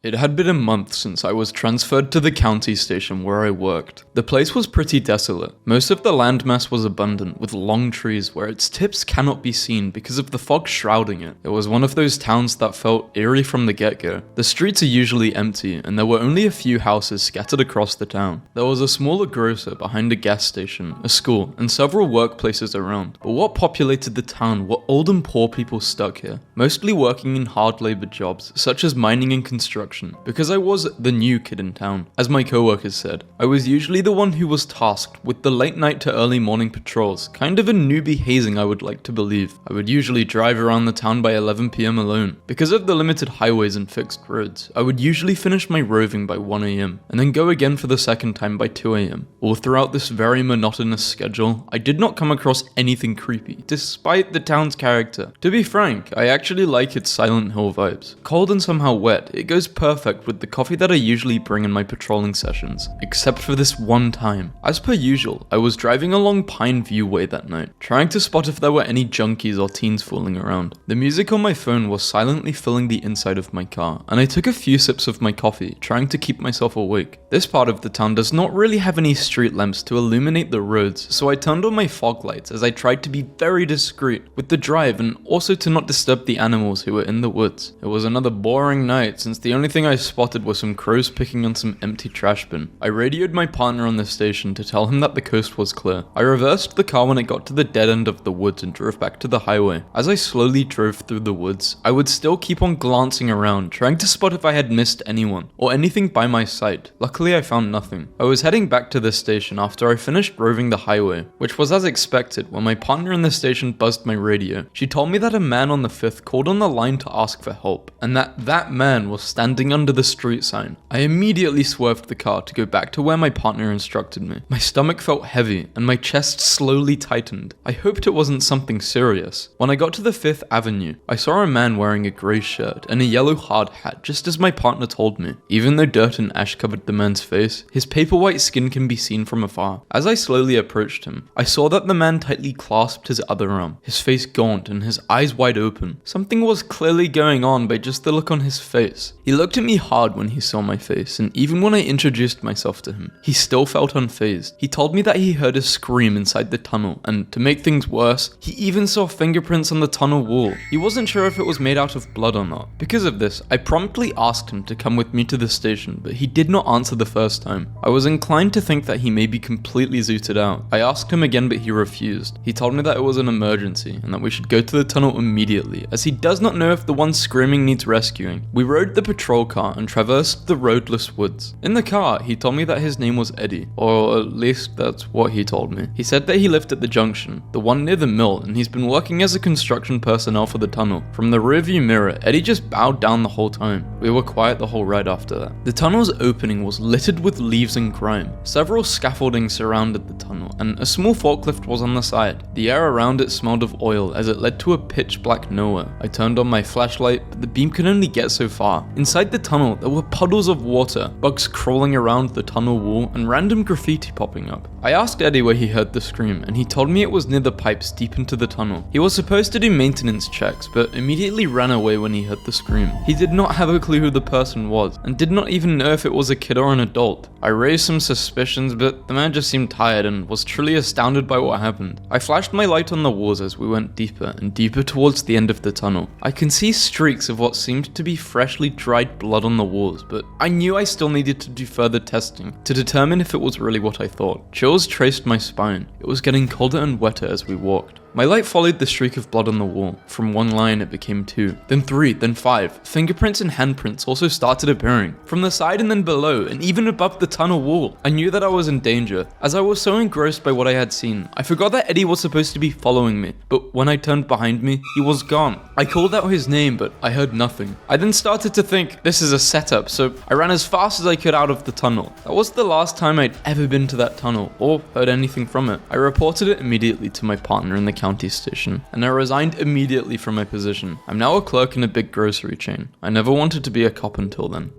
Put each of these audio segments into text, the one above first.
It had been a month since I was transferred to the county station where I worked. The place was pretty desolate. Most of the landmass was abundant, with long trees where its tips cannot be seen because of the fog shrouding it. It was one of those towns that felt eerie from the get-go. The streets are usually empty, and there were only a few houses scattered across the town. There was a smaller grocer behind a gas station, a school, and several workplaces around. But what populated the town were old and poor people stuck here, mostly working in hard labor jobs, such as mining and construction. Because I was the new kid in town. As my co-workers said, I was usually the one who was tasked with the late night to early morning patrols, kind of a newbie hazing I would like to believe. I would usually drive around the town by 11 PM alone. Because of the limited highways and fixed roads, I would usually finish my roving by 1 AM, and then go again for the second time by 2 AM. All throughout this very monotonous schedule, I did not come across anything creepy, despite the town's character. To be frank, I actually like its Silent Hill vibes. Cold and somehow wet, it goes perfect with the coffee that I usually bring in my patrolling sessions, except for this one time. As per usual, I was driving along Pine View Way that night, trying to spot if there were any junkies or teens fooling around. The music on my phone was silently filling the inside of my car, and I took a few sips of my coffee, trying to keep myself awake. This part of the town does not really have any street lamps to illuminate the roads, so I turned on my fog lights as I tried to be very discreet with the drive and also to not disturb the animals who were in the woods. It was another boring night since the only thing I spotted was some crows picking on some empty trash bin. I radioed my partner on the station to tell him that the coast was clear. I reversed the car when it got to the dead end of the woods and drove back to the highway. As I slowly drove through the woods, I would still keep on glancing around, trying to spot if I had missed anyone or anything by my sight. Luckily, I found nothing. I was heading back to the station after I finished roving the highway, which was as expected when my partner in the station buzzed my radio. She told me that a man on the 5th called on the line to ask for help, and that man was standing under the street sign. I immediately swerved the car to go back to where my partner instructed me. My stomach felt heavy and my chest slowly tightened. I hoped it wasn't something serious. When I got to the 5th Avenue, I saw a man wearing a grey shirt and a yellow hard hat, just as my partner told me. Even though dirt and ash covered the man's face, his paper white skin can be seen from afar. As I slowly approached him, I saw that the man tightly clasped his other arm, his face gaunt and his eyes wide open. Something was clearly going on by just the look on his face. He looked at me hard when he saw my face, and even when I introduced myself to him, he still felt unfazed. He told me that he heard a scream inside the tunnel, and to make things worse, he even saw fingerprints on the tunnel wall. He wasn't sure if it was made out of blood or not. Because of this, I promptly asked him to come with me to the station, but he did not answer the first time. I was inclined to think that he may be completely zooted out. I asked him again, but he refused. He told me that it was an emergency, and that we should go to the tunnel immediately, as he does not know if the one screaming needs rescuing. We rode the patrol car and traversed the roadless woods. In the car, he told me that his name was Eddie, or at least that's what he told me. He said that he lived at the junction, the one near the mill, and he's been working as a construction personnel for the tunnel. From the rearview mirror, Eddie just bowed down the whole time. We were quiet the whole ride after that. The tunnel's opening was littered with leaves and grime. Several scaffoldings surrounded the tunnel, and a small forklift was on the side. The air around it smelled of oil as it led to a pitch black nowhere. I turned on my flashlight, but the beam could only get so far. Inside the tunnel, there were puddles of water, bugs crawling around the tunnel wall, and random graffiti popping up. I asked Eddie where he heard the scream, and he told me it was near the pipes deep into the tunnel. He was supposed to do maintenance checks, but immediately ran away when he heard the scream. He did not have a clue who the person was, and did not even know if it was a kid or an adult. I raised some suspicions, but the man just seemed tired and was truly astounded by what happened. I flashed my light on the walls as we went deeper and deeper towards the end of the tunnel. I can see streaks of what seemed to be freshly dried blood on the walls, but I knew I still needed to do further testing to determine if it was really what I thought. Chills traced my spine. It was getting colder and wetter as we walked. My light followed the streak of blood on the wall. From one line it became 2, then 3, then 5. Fingerprints and handprints also started appearing, from the side and then below, and even above the tunnel wall. I knew that I was in danger, as I was so engrossed by what I had seen. I forgot that Eddie was supposed to be following me, but when I turned behind me, he was gone. I called out his name, but I heard nothing. I then started to think, this is a setup, so I ran as fast as I could out of the tunnel. That was the last time I'd ever been to that tunnel, or heard anything from it. I reported it immediately to my partner in the county station, and I resigned immediately from my position. I'm now a clerk in a big grocery chain. I never wanted to be a cop until then.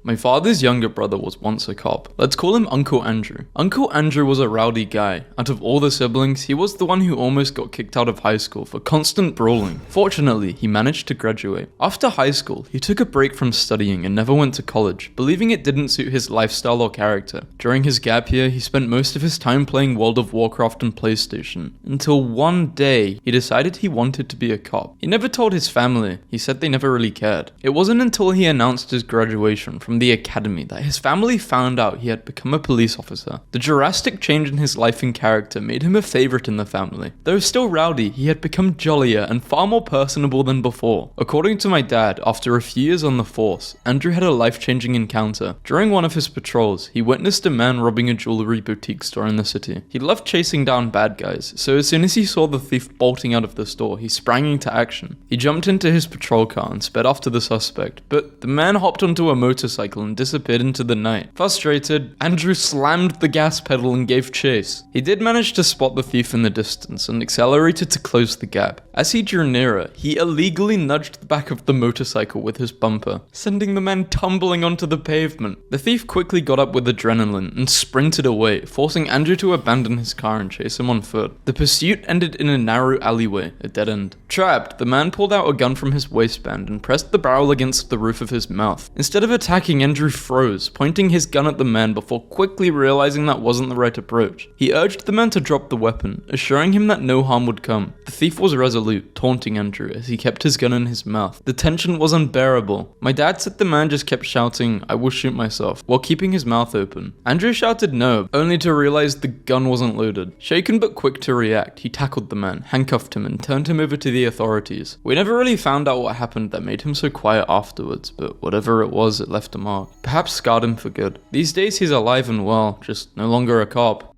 My father's younger brother was once a cop. Let's call him Uncle Andrew. Uncle Andrew was a rowdy guy. Out of all the siblings, he was the one who almost got kicked out of high school for constant brawling. Fortunately, he managed to graduate. After high school, he took a break from studying and never went to college, believing it didn't suit his lifestyle or character. During his gap year, he spent most of his time playing World of Warcraft and PlayStation, until one day, he decided he wanted to be a cop. He never told his family. He said they never really cared. It wasn't until he announced his graduation from the academy that his family found out he had become a police officer. The drastic change in his life and character made him a favorite in the family. Though still rowdy, he had become jollier and far more personable than before. According to my dad, after a few years on the force, Andrew had a life-changing encounter. During one of his patrols, he witnessed a man robbing a jewelry boutique store in the city. He loved chasing down bad guys, so as soon as he saw the thief bolting out of the store, he sprang into action. He jumped into his patrol car and sped after the suspect, but the man hopped onto a motorcycle and disappeared into the night. Frustrated, Andrew slammed the gas pedal and gave chase. He did manage to spot the thief in the distance and accelerated to close the gap. As he drew nearer, he illegally nudged the back of the motorcycle with his bumper, sending the man tumbling onto the pavement. The thief quickly got up with adrenaline and sprinted away, forcing Andrew to abandon his car and chase him on foot. The pursuit ended in a narrow alleyway, a dead end. Trapped, the man pulled out a gun from his waistband and pressed the barrel against the roof of his mouth. Instead of attacking, Andrew froze, pointing his gun at the man before quickly realizing that wasn't the right approach. He urged the man to drop the weapon, assuring him that no harm would come. The thief was resolute, taunting Andrew as he kept his gun in his mouth. The tension was unbearable. My dad said the man just kept shouting, "I will shoot myself," while keeping his mouth open. Andrew shouted no, only to realize the gun wasn't loaded. Shaken but quick to react, he tackled the man, handcuffed him, and turned him over to the authorities. We never really found out what happened that made him so quiet afterwards, but whatever it was, it left a mark. Perhaps scarred him for good. These days he's alive and well, just no longer a cop.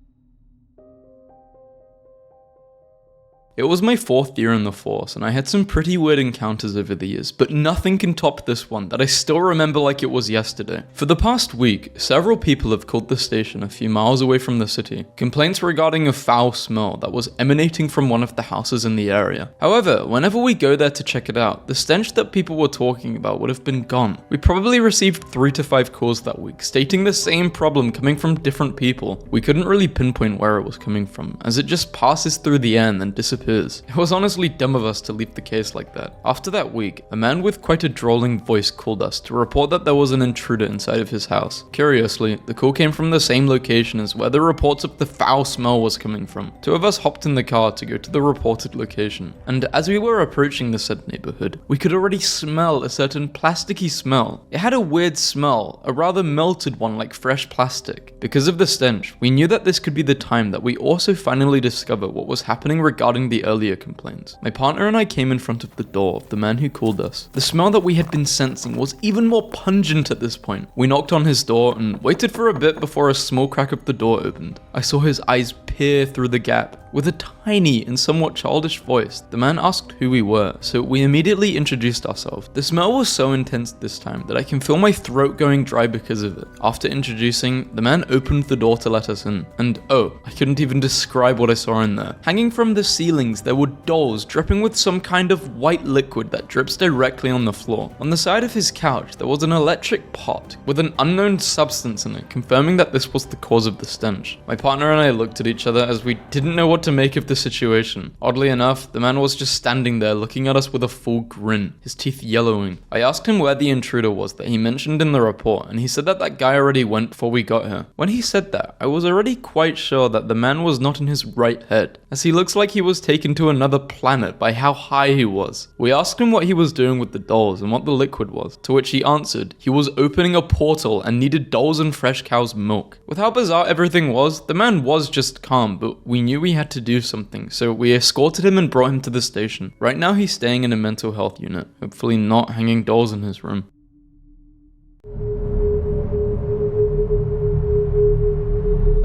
It was my 4th year in the force, and I had some pretty weird encounters over the years, but nothing can top this one that I still remember like it was yesterday. For the past week, several people have called the station a few miles away from the city, complaints regarding a foul smell that was emanating from one of the houses in the area. However, whenever we go there to check it out, the stench that people were talking about would have been gone. We probably received 3 to 5 calls that week, stating the same problem coming from different people. We couldn't really pinpoint where it was coming from, as it just passes through the air and then disappears. It was honestly dumb of us to leave the case like that. After that week, a man with quite a drawling voice called us to report that there was an intruder inside of his house. Curiously, the call came from the same location as where the reports of the foul smell was coming from. 2 of us hopped in the car to go to the reported location, and as we were approaching the said neighborhood, we could already smell a certain plasticky smell. It had a weird smell, a rather melted one like fresh plastic. Because of the stench, we knew that this could be the time that we also finally discover what was happening regarding the earlier complaints. My partner and I came in front of the door of the man who called us. The smell that we had been sensing was even more pungent at this point. We knocked on his door and waited for a bit before a small crack of the door opened. I saw his eyes peer through the gap. With a tiny and somewhat childish voice, the man asked who we were, so we immediately introduced ourselves. The smell was so intense this time that I can feel my throat going dry because of it. After introducing, the man opened the door to let us in, and oh, I couldn't even describe what I saw in there. Hanging from the ceilings, there were dolls dripping with some kind of white liquid that drips directly on the floor. On the side of his couch, there was an electric pot with an unknown substance in it, confirming that this was the cause of the stench. My partner and I looked at each other as we didn't know what to make of the situation. Oddly enough, the man was just standing there looking at us with a full grin, his teeth yellowing. I asked him where the intruder was that he mentioned in the report, and he said that that guy already went before we got here. When he said that, I was already quite sure that the man was not in his right head, as he looks like he was taken to another planet by how high he was. We asked him what he was doing with the dolls and what the liquid was, to which he answered he was opening a portal and needed dolls and fresh cow's milk. With how bizarre everything was, the man was just calm, but we knew we had to do something, so we escorted him and brought him to the station. Right now he's staying in a mental health unit, hopefully not hanging dolls in his room.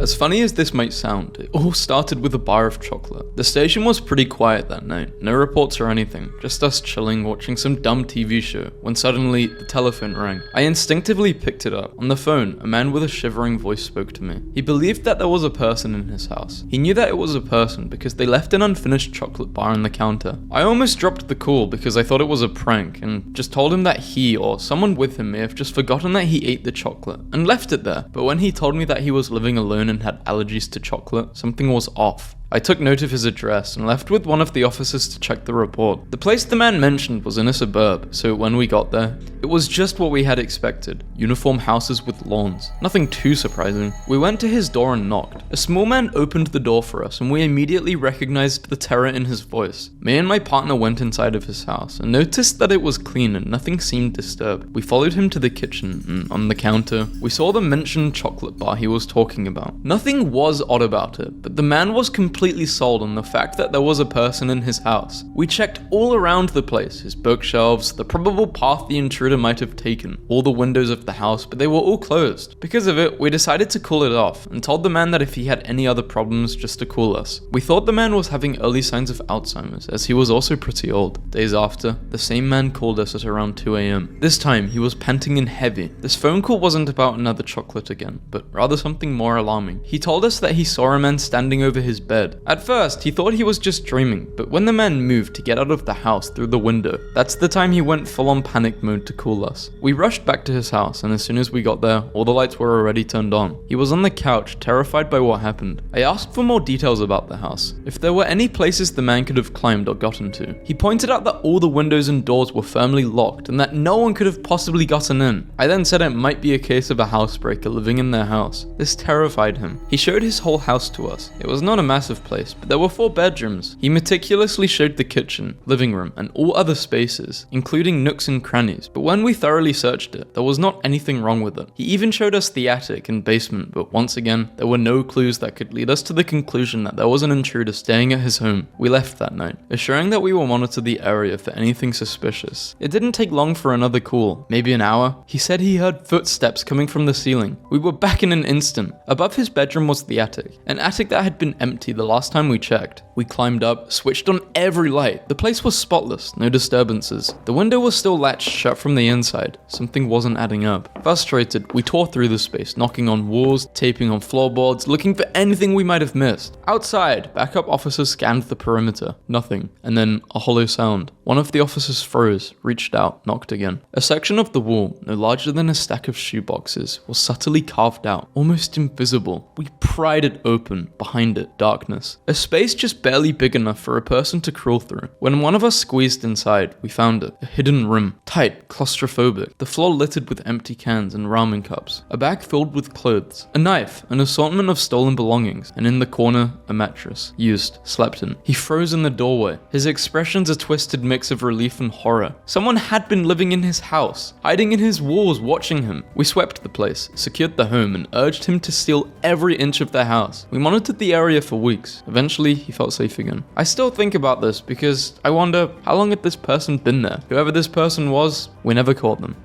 As funny as this might sound, it all started with a bar of chocolate. The station was pretty quiet that night, no reports or anything, just us chilling watching some dumb TV show, when suddenly the telephone rang. I instinctively picked it up. On the phone, a man with a shivering voice spoke to me. He believed that there was a person in his house. He knew that it was a person because they left an unfinished chocolate bar on the counter. I almost dropped the call because I thought it was a prank and just told him that he or someone with him may have just forgotten that he ate the chocolate and left it there. But when he told me that he was living alone and had allergies to chocolate, something was off. I took note of his address and left with one of the officers to check the report. The place the man mentioned was in a suburb, so when we got there, it was just what we had expected. Uniform houses with lawns. Nothing too surprising. We went to his door and knocked. A small man opened the door for us and we immediately recognized the terror in his voice. Me and my partner went inside of his house and noticed that it was clean and nothing seemed disturbed. We followed him to the kitchen and on the counter, we saw the mentioned chocolate bar he was talking about. Nothing was odd about it, but the man was completely sold on the fact that there was a person in his house. We checked all around the place, his bookshelves, the probable path the intruder might have taken, all the windows of the house, but they were all closed. Because of it, we decided to call it off and told the man that if he had any other problems, just to call us. We thought the man was having early signs of Alzheimer's, as he was also pretty old. Days after, the same man called us at around 2 a.m. This time, he was panting and heavy. This phone call wasn't about another chocolate again, but rather something more alarming. He told us that he saw a man standing over his bed. At first, he thought he was just dreaming, but when the man moved to get out of the house through the window, that's the time he went full on panic mode to call us. We rushed back to his house, and as soon as we got there, all the lights were already turned on. He was on the couch, terrified by what happened. I asked for more details about the house, if there were any places the man could have climbed or gotten to. He pointed out that all the windows and doors were firmly locked and that no one could have possibly gotten in. I then said it might be a case of a housebreaker living in their house. This terrified him. He showed his whole house to us. It was not a massive place, but there were 4 bedrooms. He meticulously showed the kitchen, living room, and all other spaces, including nooks and crannies, but when we thoroughly searched it, there was not anything wrong with it. He even showed us the attic and basement, but once again, there were no clues that could lead us to the conclusion that there was an intruder staying at his home. We left that night, assuring that we will monitor the area for anything suspicious. It didn't take long for another call, maybe an hour. He said he heard footsteps coming from the ceiling. We were back in an instant. Above his bedroom was the attic, an attic that had been empty the last time we checked. We climbed up, switched on every light. The place was spotless, no disturbances. The window was still latched shut from the inside. Something wasn't adding up. Frustrated, we tore through the space, knocking on walls, taping on floorboards, looking for anything we might have missed. Outside, backup officers scanned the perimeter. Nothing. And then a hollow sound. One of the officers froze, reached out, knocked again. A section of the wall, no larger than a stack of shoeboxes, was subtly carved out, almost invisible. We pried it open. Behind it, darkness. A space just barely big enough for a person to crawl through. When one of us squeezed inside, we found it. A hidden room. Tight, claustrophobic. The floor littered with empty cans and ramen cups. A bag filled with clothes. A knife. An assortment of stolen belongings. And in the corner, a mattress. Used. Slept in. He froze in the doorway. His expressions a twisted mix of relief and horror. Someone had been living in his house. Hiding in his walls, watching him. We swept the place, secured the home, and urged him to steal every inch of the house. We monitored the area for weeks. Eventually, he felt safe again. I still think about this because I wonder how long had this person been there? Whoever this person was, we never caught them.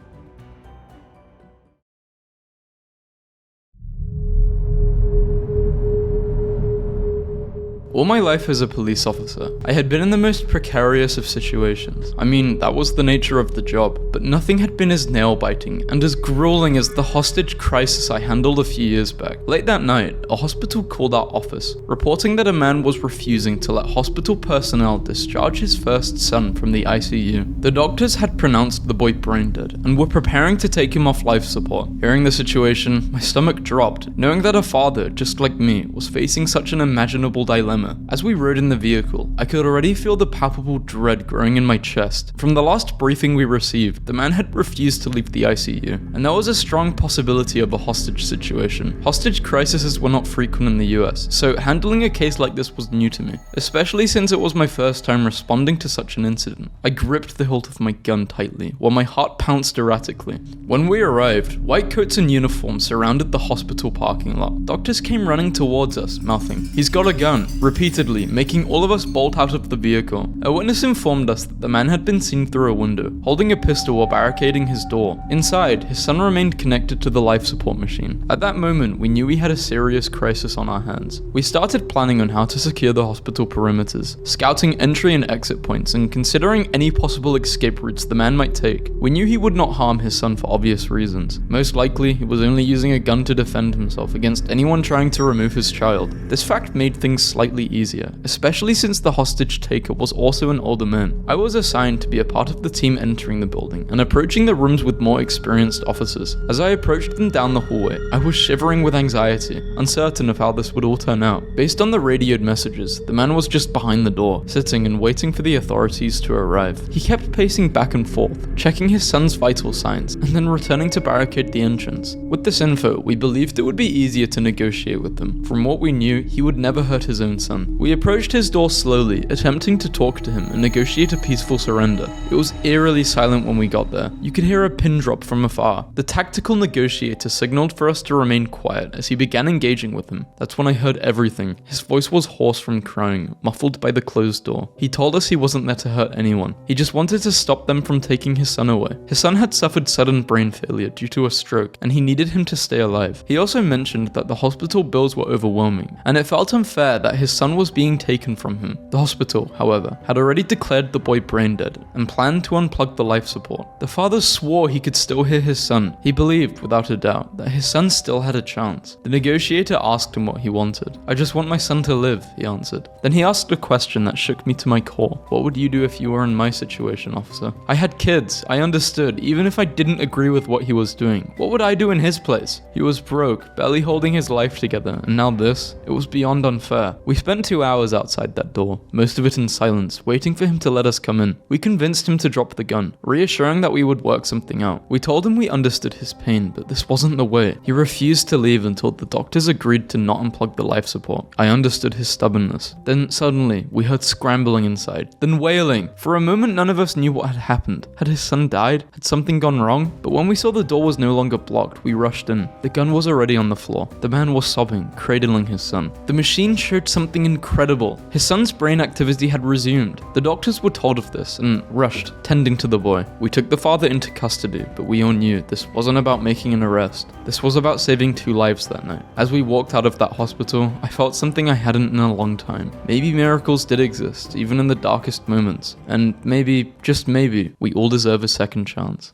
All my life as a police officer, I had been in the most precarious of situations. I mean, that was the nature of the job, but nothing had been as nail-biting and as grueling as the hostage crisis I handled a few years back. Late that night, a hospital called our office, reporting that a man was refusing to let hospital personnel discharge his first son from the ICU. The doctors had pronounced the boy brain dead and were preparing to take him off life support. Hearing the situation, my stomach dropped, knowing that a father, just like me, was facing such an imaginable dilemma. As we rode in the vehicle, I could already feel the palpable dread growing in my chest. From the last briefing we received, the man had refused to leave the ICU, and there was a strong possibility of a hostage situation. Hostage crises were not frequent in the US, so handling a case like this was new to me, especially since it was my first time responding to such an incident. I gripped the hilt of my gun tightly, while my heart pounced erratically. When we arrived, white coats and uniforms surrounded the hospital parking lot. Doctors came running towards us, mouthing, "He's got a gun," repeatedly, making all of us bolt out of the vehicle. A witness informed us that the man had been seen through a window, holding a pistol while barricading his door. Inside, his son remained connected to the life support machine. At that moment, we knew we had a serious crisis on our hands. We started planning on how to secure the hospital perimeters, scouting entry and exit points, and considering any possible escape routes the man might take. We knew he would not harm his son for obvious reasons. Most likely, he was only using a gun to defend himself against anyone trying to remove his child. This fact made things slightly easier, especially since the hostage taker was also an older man. I was assigned to be a part of the team entering the building and approaching the rooms with more experienced officers. As I approached them down the hallway, I was shivering with anxiety, uncertain of how this would all turn out. Based on the radioed messages, the man was just behind the door, sitting and waiting for the authorities to arrive. He kept pacing back and forth, checking his son's vital signs, and then returning to barricade the entrance. With this info, we believed it would be easier to negotiate with them. From what we knew, he would never hurt his own son. We approached his door slowly, attempting to talk to him and negotiate a peaceful surrender. It was eerily silent when we got there. You could hear a pin drop from afar. The tactical negotiator signaled for us to remain quiet as he began engaging with him. That's when I heard everything. His voice was hoarse from crying, muffled by the closed door. He told us he wasn't there to hurt anyone. He just wanted to stop them from taking his son away. His son had suffered sudden brain failure due to a stroke, and he needed him to stay alive. He also mentioned that the hospital bills were overwhelming, and it felt unfair that his son was being taken from him. The hospital, however, had already declared the boy brain dead and planned to unplug the life support. The father swore he could still hear his son. He believed, without a doubt, that his son still had a chance. The negotiator asked him what he wanted. "I just want my son to live," he answered. Then he asked a question that shook me to my core. "What would you do if you were in my situation, officer?" I had kids. I understood, even if I didn't agree with what he was doing. What would I do in his place? He was broke, barely holding his life together, and now this? It was beyond unfair. We spent 2 hours outside that door, most of it in silence, waiting for him to let us come in. We convinced him to drop the gun, reassuring that we would work something out. We told him we understood his pain, but this wasn't the way. He refused to leave until the doctors agreed to not unplug the life support. I understood his stubbornness. Then suddenly, we heard scrambling inside, then wailing. For a moment, none of us knew what had happened. Had his son died? Had something gone wrong? But when we saw the door was no longer blocked, we rushed in. The gun was already on the floor. The man was sobbing, cradling his son. The machine showed something incredible. His son's brain activity had resumed. The doctors were told of this and rushed, tending to the boy. We took the father into custody, but we all knew this wasn't about making an arrest. This was about saving 2 lives that night. As we walked out of that hospital, I felt something I hadn't in a long time. Maybe miracles did exist, even in the darkest moments. And maybe, just maybe, we all deserve a second chance.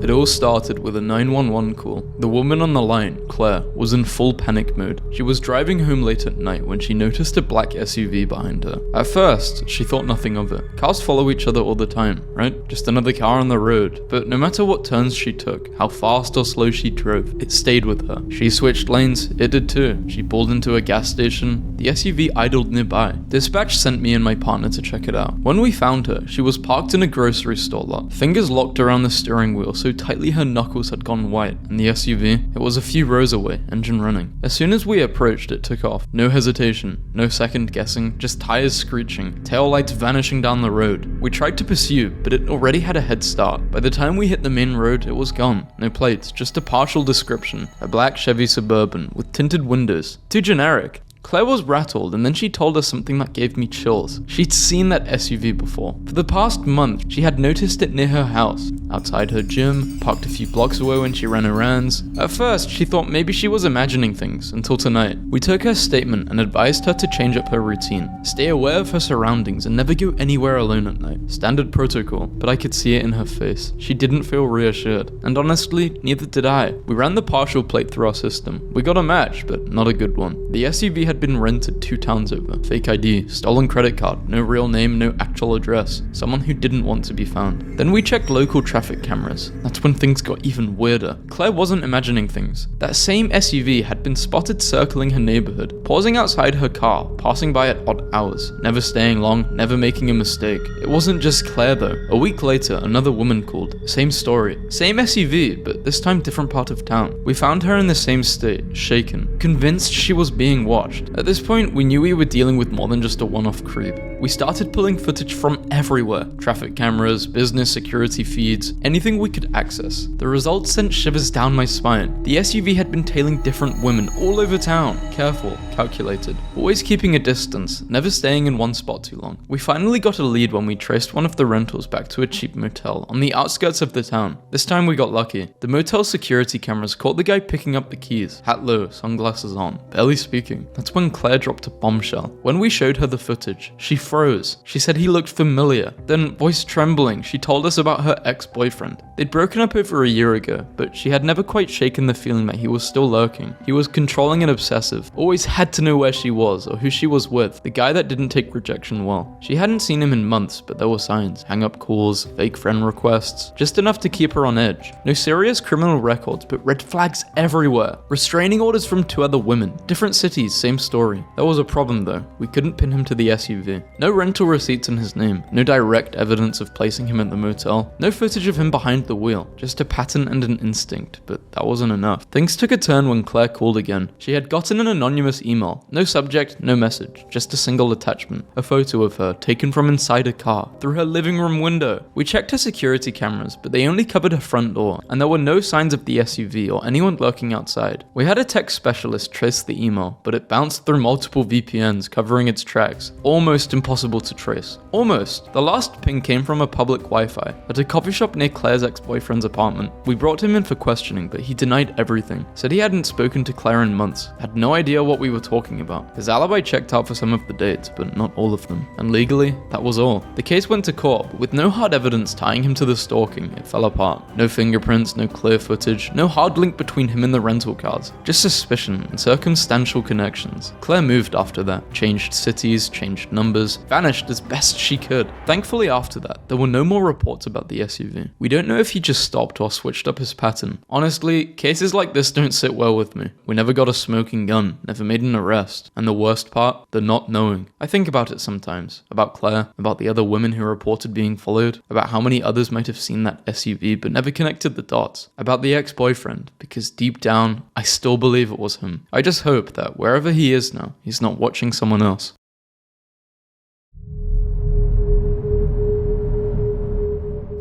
It all started with a 911 call. The woman on the line, Claire, was in full panic mode. She was driving home late at night when she noticed a black SUV behind her. At first, she thought nothing of it. Cars follow each other all the time, right? Just another car on the road. But no matter what turns she took, how fast or slow she drove, it stayed with her. She switched lanes, it did too. She pulled into a gas station. The SUV idled nearby. Dispatch sent me and my partner to check it out. When we found her, she was parked in a grocery store lot, fingers locked around the steering wheel so tightly her knuckles had gone white, and the SUV, it was a few rows away, engine running. As soon as we approached, it took off. No hesitation, no second guessing, just tires screeching, taillights vanishing down the road. We tried to pursue, but it already had a head start. By the time we hit the main road, it was gone. No plates, just a partial description. A black Chevy Suburban with tinted windows. Too generic. Claire was rattled, and then she told us something that gave me chills. She'd seen that SUV before. For the past month, she had noticed it near her house, outside her gym, parked a few blocks away when she ran errands. At first, she thought maybe she was imagining things, until tonight. We took her statement and advised her to change up her routine, stay aware of her surroundings, and never go anywhere alone at night. Standard protocol, but I could see it in her face. She didn't feel reassured, and honestly, neither did I. We ran the partial plate through our system. We got a match, but not a good one. The SUV had been rented 2 towns over. Fake ID, stolen credit card, no real name, no actual address. Someone who didn't want to be found. Then we checked local traffic cameras. That's when things got even weirder. Claire wasn't imagining things. That same SUV had been spotted circling her neighborhood, pausing outside her car, passing by at odd hours, never staying long, never making a mistake. It wasn't just Claire though. A week later, another woman called. Same story. Same SUV, but this time different part of town. We found her in the same state, shaken, convinced she was being watched. vanished. At this point, we knew we were dealing with more than just a one-off creep. We started pulling footage from everywhere. Traffic cameras, business security feeds, anything we could access. The results sent shivers down my spine. The SUV had been tailing different women all over town. Careful, calculated, always keeping a distance, never staying in one spot too long. We finally got a lead when we traced one of the rentals back to a cheap motel on the outskirts of the town. This time we got lucky. The motel security cameras caught the guy picking up the keys, hat low, sunglasses on, barely speaking. That's when Claire dropped a bombshell. When we showed her the footage, she froze. She said he looked familiar. Then, voice trembling, she told us about her ex-boyfriend. They'd broken up over a year ago, but she had never quite shaken the feeling that he was still lurking. He was controlling and obsessive, always had to know where she was or who she was with, the guy that didn't take rejection well. She hadn't seen him in months, but there were signs. Hang-up calls, fake friend requests, just enough to keep her on edge. No serious criminal records, but red flags everywhere. Restraining orders from 2 other women. Different cities, same story. There was a problem though. We couldn't pin him to the SUV. No rental receipts in his name. No direct evidence of placing him at the motel. No footage of him behind the wheel. Just a pattern and an instinct, but that wasn't enough. Things took a turn when Claire called again. She had gotten an anonymous email. No subject, no message. Just a single attachment. A photo of her, taken from inside a car, through her living room window. We checked her security cameras, but they only covered her front door, and there were no signs of the SUV or anyone lurking outside. We had a tech specialist trace the email, but it bounced through multiple VPNs covering its tracks. Almost impossible to trace. Almost. The last ping came from a public Wi-Fi at a coffee shop near Claire's ex-boyfriend's apartment. We brought him in for questioning, but he denied everything. Said he hadn't spoken to Claire in months. Had no idea what we were talking about. His alibi checked out for some of the dates, but not all of them. And legally, that was all. The case went to court, but with no hard evidence tying him to the stalking, it fell apart. No fingerprints, no clear footage, no hard link between him and the rental cars. Just suspicion and circumstantial connections. Claire moved after that, changed cities, changed numbers, vanished as best she could. Thankfully after that, there were no more reports about the SUV. We don't know if he just stopped or switched up his pattern. Honestly, cases like this don't sit well with me. We never got a smoking gun, never made an arrest. And the worst part, the not knowing. I think about it sometimes. About Claire, about the other women who reported being followed, about how many others might have seen that SUV but never connected the dots. About the ex-boyfriend, because deep down, I still believe it was him. I just hope that wherever he is now, he's not watching someone else.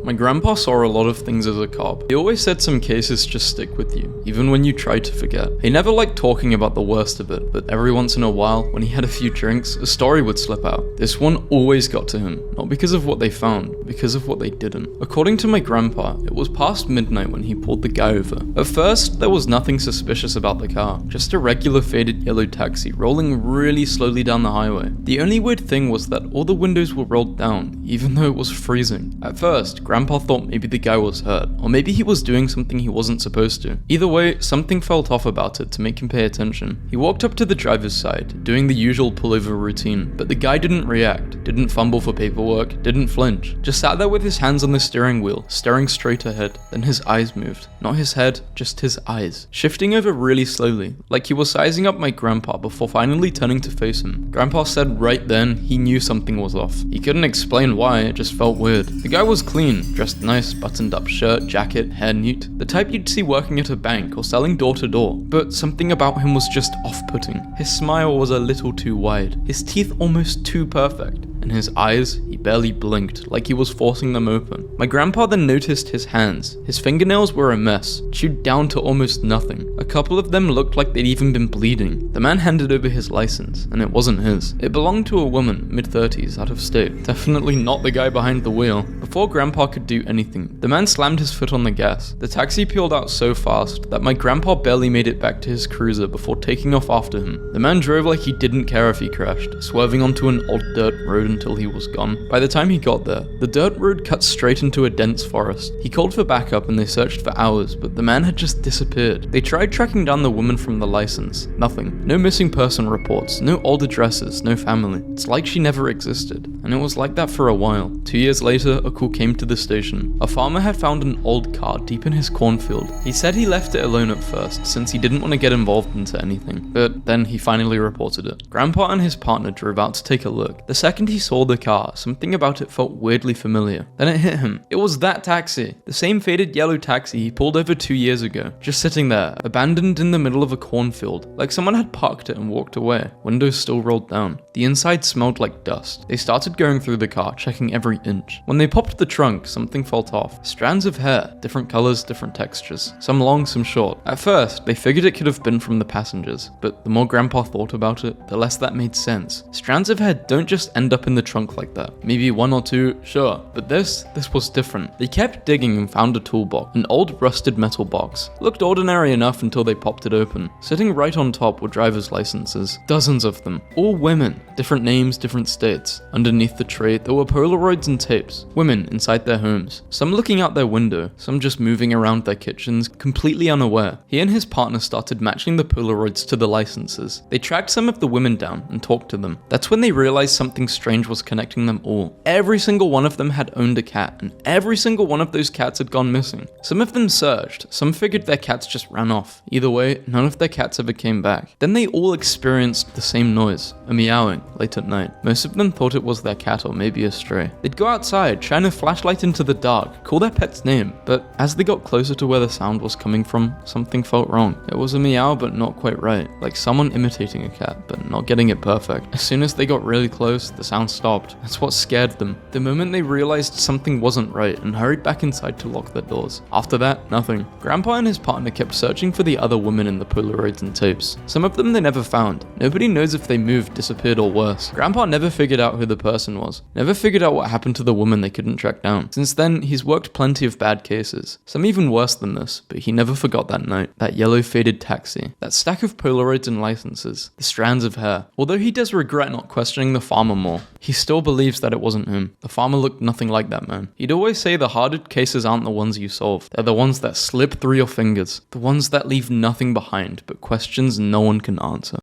My grandpa saw a lot of things as a cop. He always said some cases just stick with you, even when you try to forget. He never liked talking about the worst of it, but every once in a while, when he had a few drinks, a story would slip out. This one always got to him, not because of what they found, because of what they didn't. According to my grandpa, it was past midnight when he pulled the guy over. At first, there was nothing suspicious about the car, just a regular faded yellow taxi rolling really slowly down the highway. The only weird thing was that all the windows were rolled down, even though it was freezing. At first, Grandpa thought maybe the guy was hurt, or maybe he was doing something he wasn't supposed to. Either way, something felt off about it to make him pay attention. He walked up to the driver's side, doing the usual pullover routine, but the guy didn't react, didn't fumble for paperwork, didn't flinch. Just sat there with his hands on the steering wheel, staring straight ahead. Then his eyes moved. Not his head, just his eyes. Shifting over really slowly, like he was sizing up my grandpa before finally turning to face him. Grandpa said right then he knew something was off. He couldn't explain why, it just felt weird. The guy was clean, dressed nice, buttoned up shirt, jacket, hair neat. The type you'd see working at a bank or selling door to door. But something about him was just off-putting. His smile was a little too wide. His teeth almost too perfect. And his eyes, he barely blinked, like he was forcing them open. My grandpa then noticed his hands. His fingernails were a mess, chewed down to almost nothing. A couple of them looked like they'd even been bleeding. The man handed over his license, and it wasn't his. It belonged to a woman, mid-30s, out of state. Definitely not the guy behind the wheel. Before grandpa could do anything, the man slammed his foot on the gas. The taxi peeled out so fast that my grandpa barely made it back to his cruiser before taking off after him. The man drove like he didn't care if he crashed, swerving onto an old dirt road until he was gone. By the time he got there, the dirt road cut straight into a dense forest. He called for backup and they searched for hours, but the man had just disappeared. They tried tracking down the woman from the license. Nothing. No missing person reports, no old addresses, no family. It's like she never existed. and it was like that for a while. 2 years later, a call came to the station. A farmer had found an old car deep in his cornfield. He said he left it alone at first, since he didn't want to get involved into anything, but then he finally reported it. Grandpa and his partner drove out to take a look. The second he saw the car, something about it felt weirdly familiar. Then it hit him. It was that taxi. The same faded yellow taxi he pulled over 2 years ago, just sitting there, abandoned in the middle of a cornfield, like someone had parked it and walked away. Windows still rolled down. The inside smelled like dust. They started going through the car, checking every inch. When they popped the trunk, something felt off. Strands of hair, different colors, different textures. Some long, some short. At first, they figured it could have been from the passengers, but the more Grandpa thought about it, the less that made sense. Strands of hair don't just end up in the trunk like that. Maybe one or two, sure, but this was different. They kept digging and found a toolbox, an old rusted metal box. Looked ordinary enough until they popped it open. Sitting right on top were driver's licenses. Dozens of them. All women. Different names, different states. Underneath the tray, there were Polaroids and tapes. Women inside their homes. Some looking out their window, some just moving around their kitchens, completely unaware. He and his partner started matching the Polaroids to the licenses. They tracked some of the women down and talked to them. That's when they realized something strange was connecting them all. Every single one of them had owned a cat, and every single one of those cats had gone missing. Some of them searched, some figured their cats just ran off. Either way, none of their cats ever came back. Then they all experienced the same noise, a meowing, late at night. Most of them thought it was their cat or maybe a stray. They'd go outside, shine a flashlight into the dark, call their pet's name, but as they got closer to where the sound was coming from, something felt wrong. It was a meow but not quite right, like someone imitating a cat but not getting it perfect. As soon as they got really close, the sound stopped. That's what scared them. The moment they realized something wasn't right and hurried back inside to lock their doors. After that, nothing. Grandpa and his partner kept searching for the other women in the Polaroids and tapes. Some of them they never found. Nobody knows if they moved, disappeared, or worse. Grandpa never figured out who the person was. Never figured out what happened to the woman they couldn't track down. Since then, he's worked plenty of bad cases. Some even worse than this, but he never forgot that night. That yellow faded taxi. That stack of Polaroids and licenses. The strands of hair. Although he does regret not questioning the farmer more, he still believes that it wasn't him. The farmer looked nothing like that man. He'd always say the harder cases aren't the ones you solve. They're the ones that slip through your fingers. The ones that leave nothing behind but questions no one can answer.